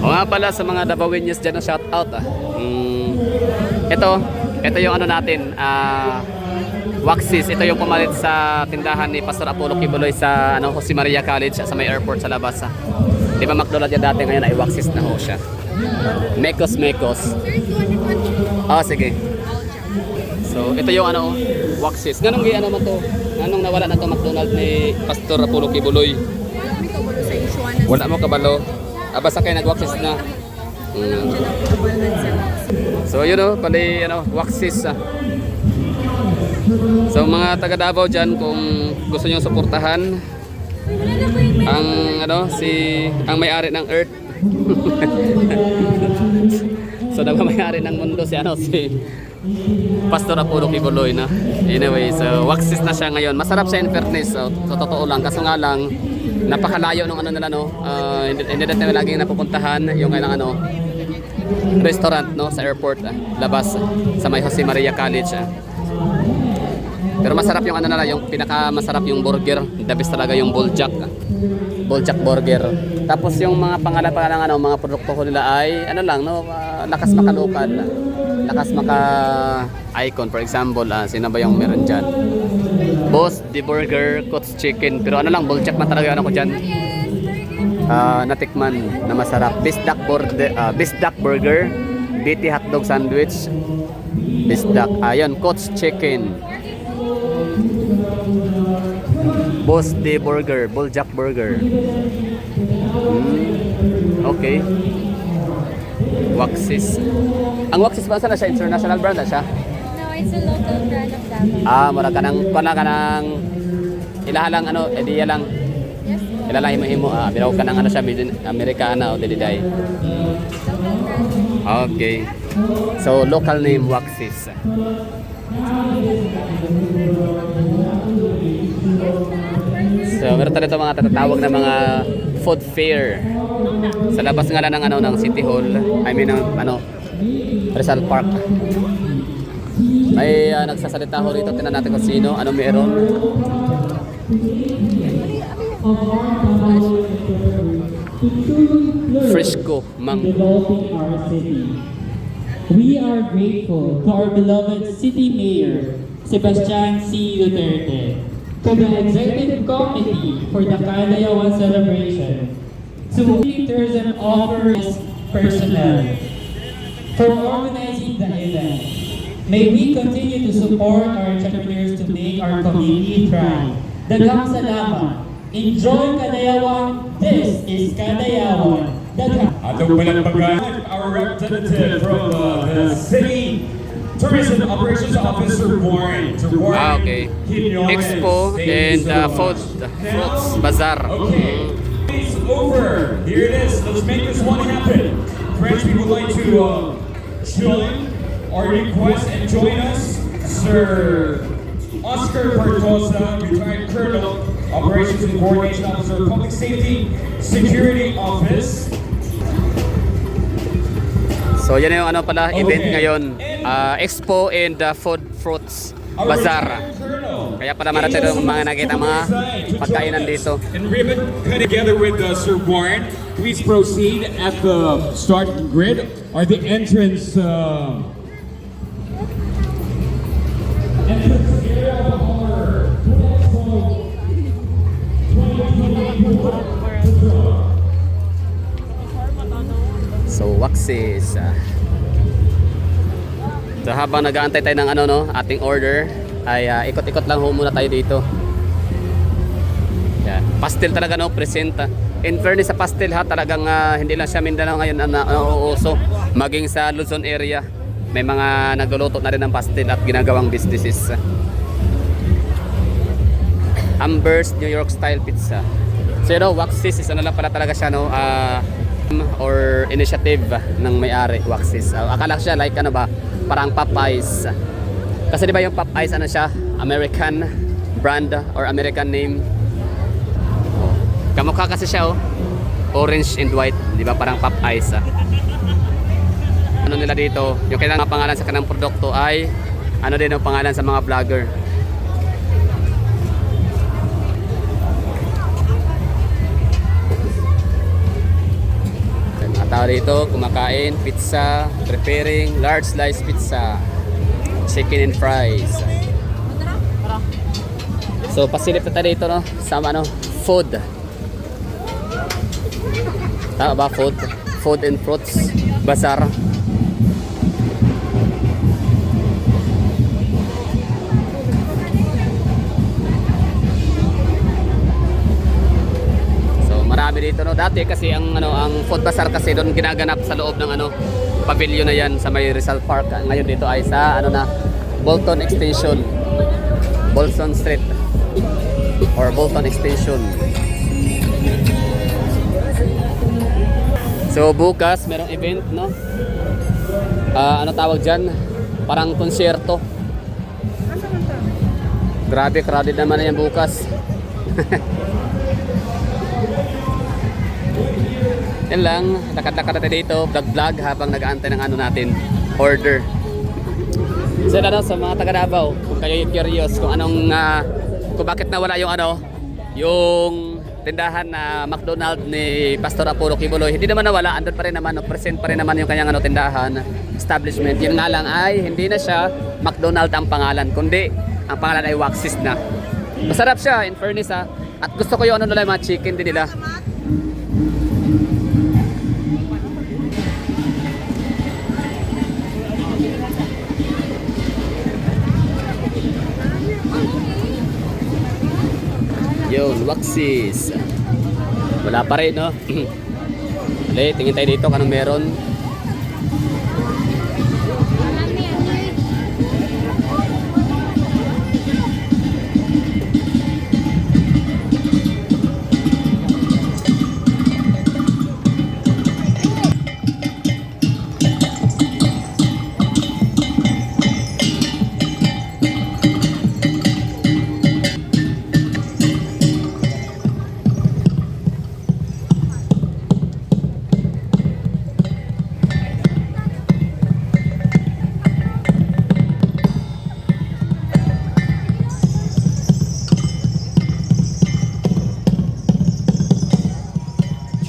O nga pala sa mga Davaoeños dyan na shoutout Ito yung ano natin, Waxis. Ito yung pumalit sa tindahan ni Pastor Apollo Kibuloy sa Jose Maria College sa may airport sa labas. Di ba McDonald's yan dati, ngayon ay Waxis na ho siya. Mekos. Sige. So ito yung Waxis. Ganong man to? Anong nawala na to McDonald's ni Pastor Apollo Kibuloy? Wala mo kabalo. Basta kayo nag-Waxis na. So yun pali Waxis. So mga taga Davao dyan, kung gusto nyo suportahan ang may-ari ng Earth. So may-ari ng mundo si Pastor Apollo Kibuloy na. Anyway, so Waxis na siya ngayon. Masarap siya in fairness. So totoo lang, kaso nga lang napakalayo nung nila hindi natin laging napupuntahan yung kailang restaurant sa airport, labas sa may Jose Maria College. Pero masarap yung yung pinakamasarap yung burger. The best talaga yung Buljak burger. Tapos yung mga pangalan ng mga produkto ko nila ay lakas maka local, lakas maka icon. For example, sino ba yung meron dyan? Boss the Burger, Coach Chicken. Pero Buljak man talaga ko dyan. Natikman na masarap. Bisdak Burger, BT Hotdog Sandwich, Bisdak. Ayun, Coach Chicken. Boss the Burger, Buljak Burger. Okay. Waxis. Ang Waxis ba saan na siya? International brand na siya? No, it's a local brand of Davao. Mura ka ng ilaha lang ideya lang. Yes. Ilalang himo-himo. Biraw ka ng siya, Americana o diliday. Okay. So local name Waxis. So meron tayo mga tatatawag na mga food fair sa labas nga lang ng City Hall, ng Rizal Park. May nagsasalita ho rito, tingnan natin kung sino, meron. Frisco Mango. Developing our city. We are grateful to our beloved City Mayor, Sebastian C. Duterte, to the Executive Committee for the Kalayawan celebration, to leaders and offers personnel for organizing the event. May we continue to support our entrepreneurs to make our community thrive. Daghang salamat. Enjoy Kalayawan. This is Kalayawan. Atong palagpagan, our representative from the City Tourism Operations Officer Warren. Okay. Expo and fruits bazaar. Okay. It's over. Here it is. Let's make this one happen. Friends, we would like to join our request and join us, Sir Oscar Partosa, retired Colonel, Operations and Coordination Officer, Public Safety Security Office. So yan yung event ngayon, Expo and Food Fruits Bazaar. Kaya pala marami yung mga nakita mga pagkainan dito. And ribbon cut together with Sir Warren. Please proceed at the start grid or the entrance area of our So Waxis. So habang nag-aantay tayo ng ating order, ay ikot-ikot lang muna tayo dito. Yan. Pastel talaga presenta. In fairness sa pastel talagang hindi lang siya Mindanao ngayon nauuso. Maging sa Luzon area, may mga nagluluto na rin ng pastel at ginagawang businesses. Amber's New York Style Pizza. So Waxis is lang pala talaga siya or initiative ng may-ari Waxis. Akala siya like parang Popeyes. Kasi di ba yung Popeyes siya? American brand or American name. Kamukha kasi siya orange and white, di ba parang Popeyes. Nila dito, yung kailangan pangalan sa kanang produkto ay din ang pangalan sa mga vlogger. tao dito, kumakain, pizza, preparing large slice pizza, chicken and fries. So pasilip na tayo dito, no, sa ano, food. Tama ba, food? Food and fruits bazaar. Marami dito, no. Dati kasi ang food bazaar kasi doon ginaganap sa loob ng pavilion na yan sa may Rizal Park. Ngayon dito ay sa Bolton Extension. Bolton Street or Bolton Extension. So bukas merong event, no. Ano tawag diyan? Parang konsyerto. Grabe, crowded naman yan bukas. Yan lang, lakad-lakad natin dito, vlog-vlog habang nag-aantay ng natin, order. So sa mga taga Davao, kung kayo curious kung kung bakit nawala yung yung tindahan na McDonald's ni Pastor Apollo Kibuloy, hindi naman nawala, andun pa rin naman, present pa rin naman yung kanyang tindahan, establishment. Yun nga lang ay hindi na siya McDonald's ang pangalan, kundi ang pangalan ay Waxis na. Masarap siya, in fairness at gusto ko yung nila, mga chicken din nila. Yun, Waxis. Wala pa rin, no? Dali, tingin tayo dito kanong meron.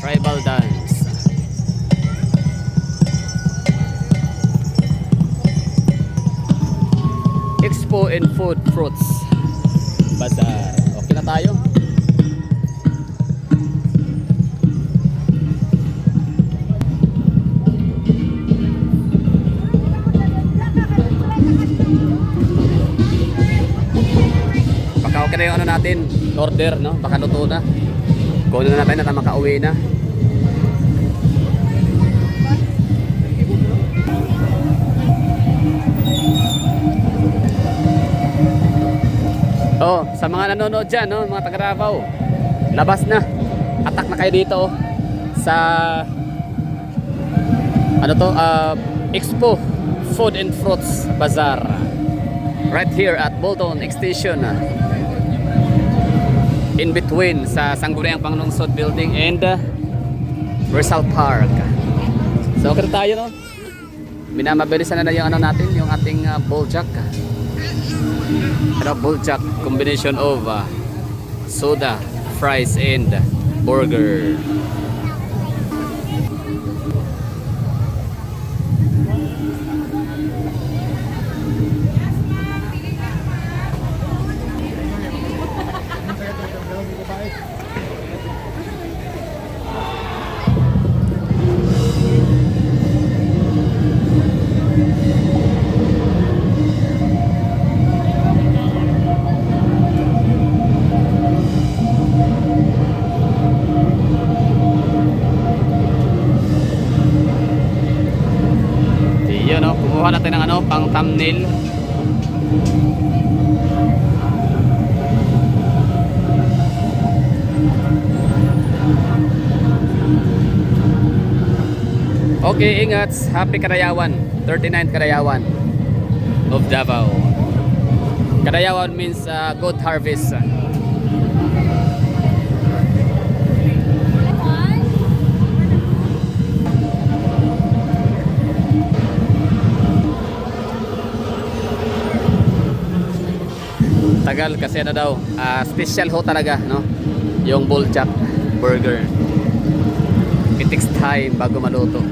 Tribal dance. Expo and food fruits bazaar. Okay na tayo. Baka okay na yung natin, order, no? Baka luto na. Kunin na natin na makauwi na. Oh, sa mga nanonood dyan, no, mga taga Davao, labas na. Atak na kayo dito sa Expo Food and Fruits Bazaar. Right here at Bolton Extension. In between sa Sangguniang Panglungsod Building and Rizal Park. So okay tayo, no? Minamabilisan na yung natin, yung ating bulljack. Bulljack combination of soda, fries and burger. Kuha natin ng pang thumbnail. Okay, ingat. Happy Karayawan. 39th Karayawan of Davao. Karayawan means good harvest. Tagal kasi daw, special ho talaga, no? Yung bulljack burger. It takes time bago maluto.